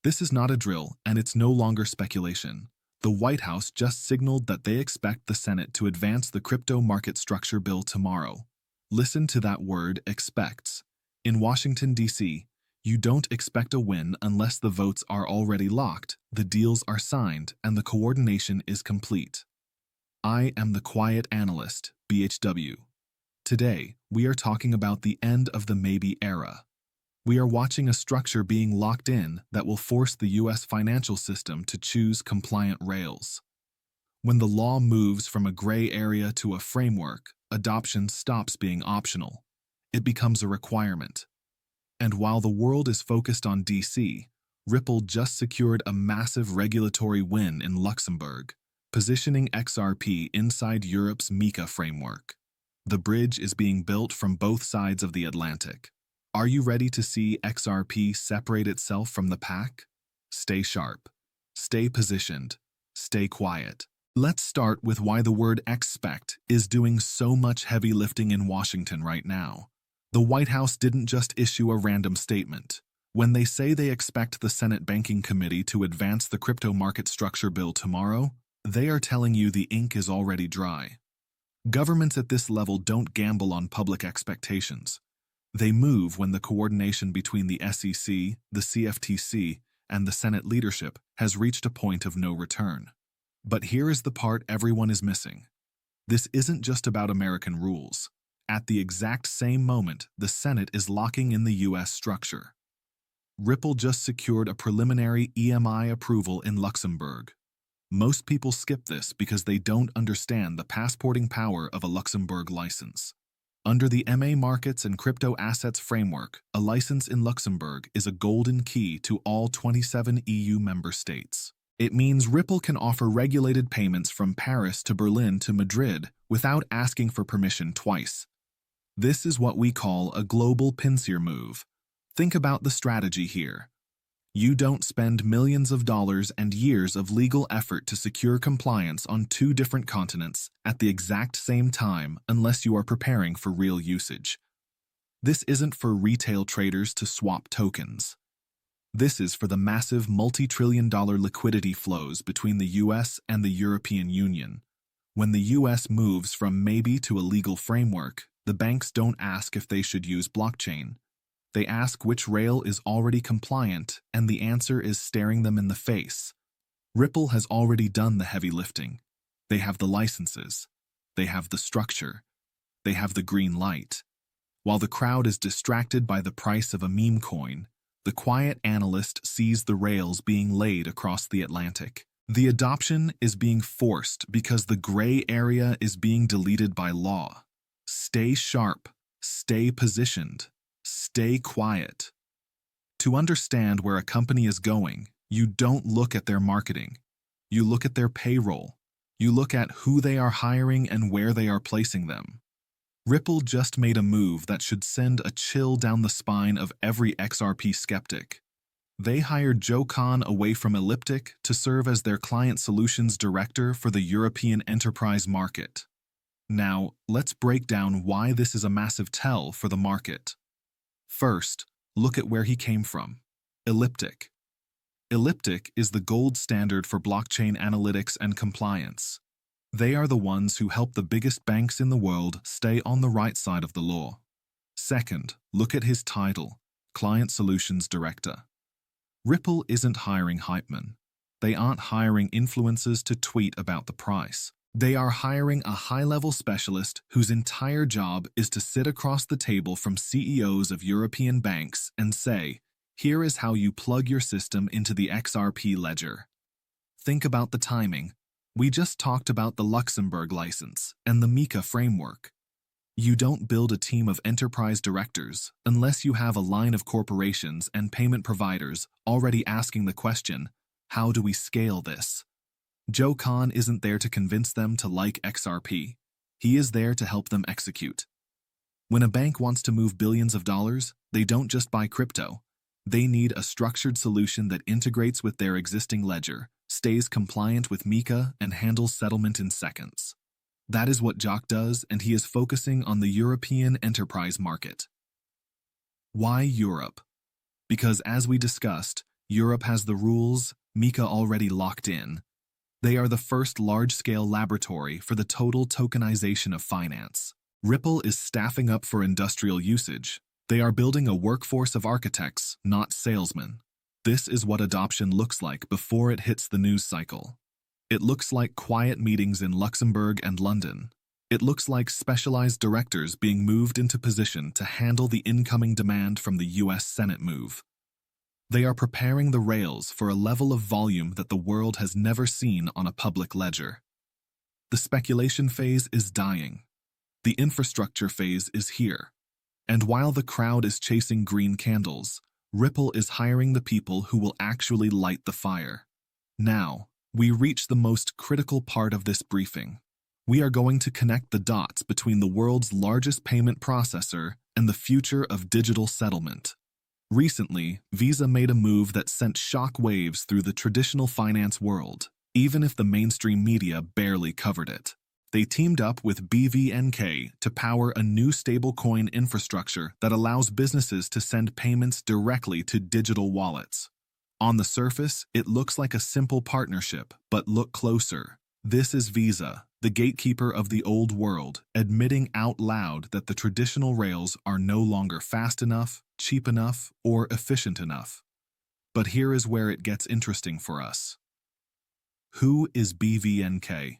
This is not a drill, and it's no longer speculation. The White House just signaled that they expect the Senate to advance the crypto market structure bill tomorrow. Listen to that word, expects. In Washington, D.C., you don't expect a win unless the votes are already locked, the deals are signed, and the coordination is complete. I am the quiet analyst, BHW. Today, we are talking about the end of the maybe era. We are watching a structure being locked in that will force the U.S. financial system to choose compliant rails. When the law moves from a gray area to a framework, adoption stops being optional. It becomes a requirement. And while the world is focused on DC, Ripple just secured a massive regulatory win in Luxembourg, positioning XRP inside Europe's MiCA framework. The bridge is being built from both sides of the Atlantic. Are you ready to see XRP separate itself from the pack? Stay sharp. Stay positioned. Stay quiet. Let's start with why the word expect is doing so much heavy lifting in Washington right now. The White House didn't just issue a random statement. When they say they expect the Senate Banking Committee to advance the crypto market structure bill tomorrow, they are telling you the ink is already dry. Governments at this level don't gamble on public expectations. They move when the coordination between the SEC, the CFTC, and the Senate leadership has reached a point of no return. But here is the part everyone is missing. This isn't just about American rules. At the exact same moment, the Senate is locking in the U.S. structure. Ripple just secured a preliminary EMI approval in Luxembourg. Most people skip this because they don't understand the passporting power of a Luxembourg license. Under the MA Markets and Crypto Assets Framework, a license in Luxembourg is a golden key to all 27 EU member states. It means Ripple can offer regulated payments from Paris to Berlin to Madrid without asking for permission twice. This is what we call a global pincer move. Think about the strategy here. You don't spend millions of dollars and years of legal effort to secure compliance on two different continents at the exact same time unless you are preparing for real usage. This isn't for retail traders to swap tokens. This is for the massive multi-trillion-dollar liquidity flows between the US and the European Union. When the US moves from maybe to a legal framework, the banks don't ask if they should use blockchain. They ask which rail is already compliant, and the answer is staring them in the face. Ripple has already done the heavy lifting. They have the licenses. They have the structure. They have the green light. While the crowd is distracted by the price of a meme coin, the quiet analyst sees the rails being laid across the Atlantic. The adoption is being forced because the gray area is being deleted by law. Stay sharp. Stay positioned. Stay quiet. To understand where a company is going, you don't look at their marketing. You look at their payroll. You look at who they are hiring and where they are placing them. Ripple just made a move that should send a chill down the spine of every XRP skeptic. They hired Joe Kahn away from Elliptic to serve as their client solutions director for the European enterprise market. Now, let's break down why this is a massive tell for the market. First, look at where he came from. Elliptic. Elliptic is the gold standard for blockchain analytics and compliance. They are the ones who help the biggest banks in the world stay on the right side of the law. Second, look at his title, Client Solutions Director. Ripple isn't hiring hype men. They aren't hiring influencers to tweet about the price. They are hiring a high-level specialist whose entire job is to sit across the table from CEOs of European banks and say, here is how you plug your system into the XRP ledger. Think about the timing. We just talked about the Luxembourg license and the MiCA framework. You don't build a team of enterprise directors unless you have a line of corporations and payment providers already asking the question, how do we scale this? Joe Kahn isn't there to convince them to like XRP. He is there to help them execute. When a bank wants to move billions of dollars, they don't just buy crypto. They need a structured solution that integrates with their existing ledger, stays compliant with MiCA, and handles settlement in seconds. That is what Jock does, and he is focusing on the European enterprise market. Why Europe? Because as we discussed, Europe has the rules, MiCA already locked in. They are the first large-scale laboratory for the total tokenization of finance. Ripple is staffing up for industrial usage. They are building a workforce of architects, not salesmen. This is what adoption looks like before it hits the news cycle. It looks like quiet meetings in Luxembourg and London. It looks like specialized directors being moved into position to handle the incoming demand from the US Senate move. They are preparing the rails for a level of volume that the world has never seen on a public ledger. The speculation phase is dying. The infrastructure phase is here. And while the crowd is chasing green candles, Ripple is hiring the people who will actually light the fire. Now, we reach the most critical part of this briefing. We are going to connect the dots between the world's largest payment processor and the future of digital settlement. Recently, Visa made a move that sent shock waves through the traditional finance world, even if the mainstream media barely covered it. They teamed up with BVNK to power a new stablecoin infrastructure that allows businesses to send payments directly to digital wallets. On the surface, it looks like a simple partnership, but look closer. This is Visa, the gatekeeper of the old world, admitting out loud that the traditional rails are no longer fast enough, cheap enough, or efficient enough. But here is where it gets interesting for us. Who is BVNK?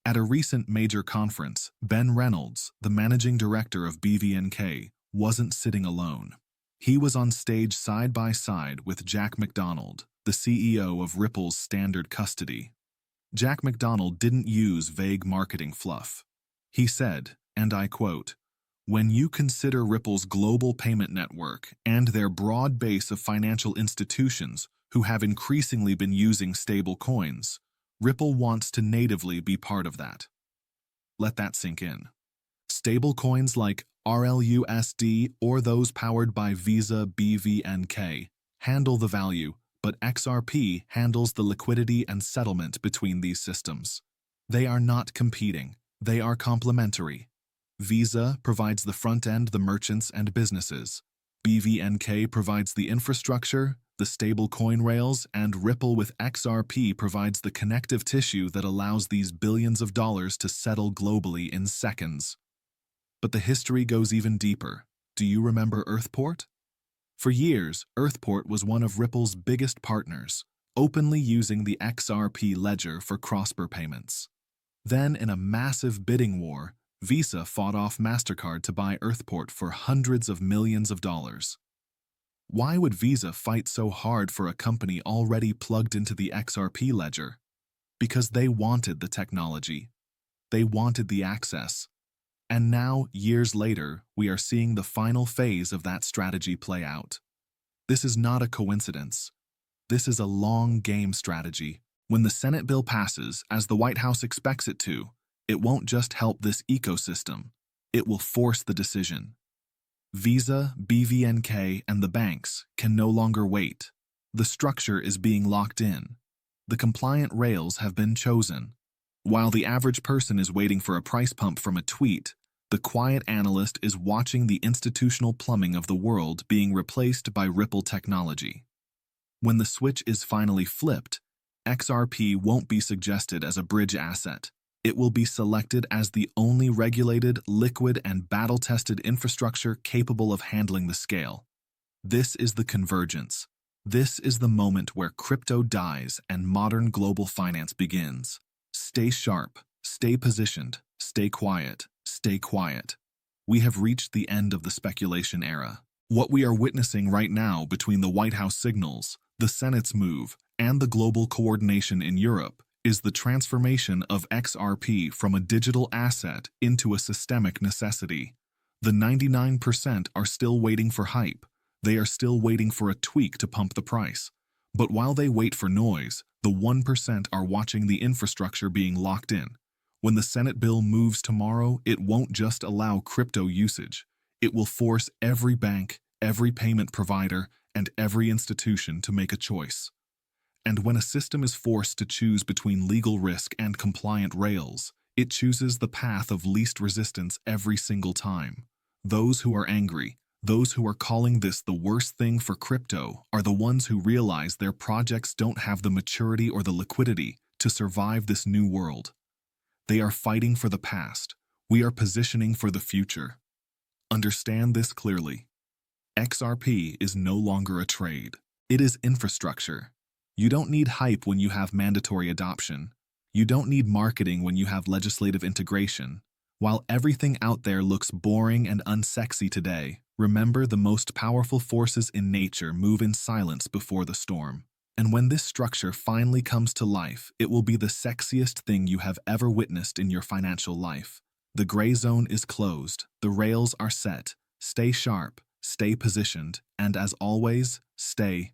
At a recent major conference, Ben Reynolds, the managing director of BVNK, wasn't sitting alone. He was on stage side by side with Jack McDonald, the CEO of Ripple's Standard Custody. Jack McDonald didn't use vague marketing fluff. He said, and I quote, "When you consider Ripple's global payment network and their broad base of financial institutions who have increasingly been using stable coins, Ripple wants to natively be part of that." Let that sink in. Stable coins like RLUSD or those powered by Visa BVNK handle the value, but XRP handles the liquidity and settlement between these systems. They are not competing, they are complementary. Visa provides the front end, the merchants and businesses. BVNK provides the infrastructure, the stable coin rails, and Ripple with XRP provides the connective tissue that allows these billions of dollars to settle globally in seconds. But the history goes even deeper. Do you remember Earthport? For years, Earthport was one of Ripple's biggest partners, openly using the XRP ledger for cross-border payments. Then, in a massive bidding war, Visa fought off MasterCard to buy Earthport for hundreds of millions of dollars. Why would Visa fight so hard for a company already plugged into the XRP ledger? Because they wanted the technology. They wanted the access. And now, years later, we are seeing the final phase of that strategy play out. This is not a coincidence. This is a long-game strategy. When the Senate bill passes, as the White House expects it to, it won't just help this ecosystem. It will force the decision. Visa, BVNK, and the banks can no longer wait. The structure is being locked in. The compliant rails have been chosen. While the average person is waiting for a price pump from a tweet, the quiet analyst is watching the institutional plumbing of the world being replaced by Ripple technology. When the switch is finally flipped, XRP won't be suggested as a bridge asset. It will be selected as the only regulated, liquid, and battle-tested infrastructure capable of handling the scale. This is the convergence. This is the moment where crypto dies and modern global finance begins. Stay sharp, stay positioned, stay quiet, stay quiet. We have reached the end of the speculation era. What we are witnessing right now between the White House signals, the Senate's move, and the global coordination in Europe is the transformation of XRP from a digital asset into a systemic necessity. The 99% are still waiting for hype. They are still waiting for a tweak to pump the price. But while they wait for noise, the 1% are watching the infrastructure being locked in. When the Senate bill moves tomorrow, it won't just allow crypto usage. It will force every bank, every payment provider, and every institution to make a choice. And when a system is forced to choose between legal risk and compliant rails, it chooses the path of least resistance every single time. Those who are angry, Those who are calling this the worst thing for crypto are the ones who realize their projects don't have the maturity or the liquidity to survive this new world. They are fighting for the past. We are positioning for the future. Understand this clearly. XRP is no longer a trade. It is infrastructure. You don't need hype when you have mandatory adoption. You don't need marketing when you have legislative integration. While everything out there looks boring and unsexy today, remember the most powerful forces in nature move in silence before the storm. And when this structure finally comes to life, it will be the sexiest thing you have ever witnessed in your financial life. The gray zone is closed. The rails are set. Stay sharp, stay positioned, and as always, stay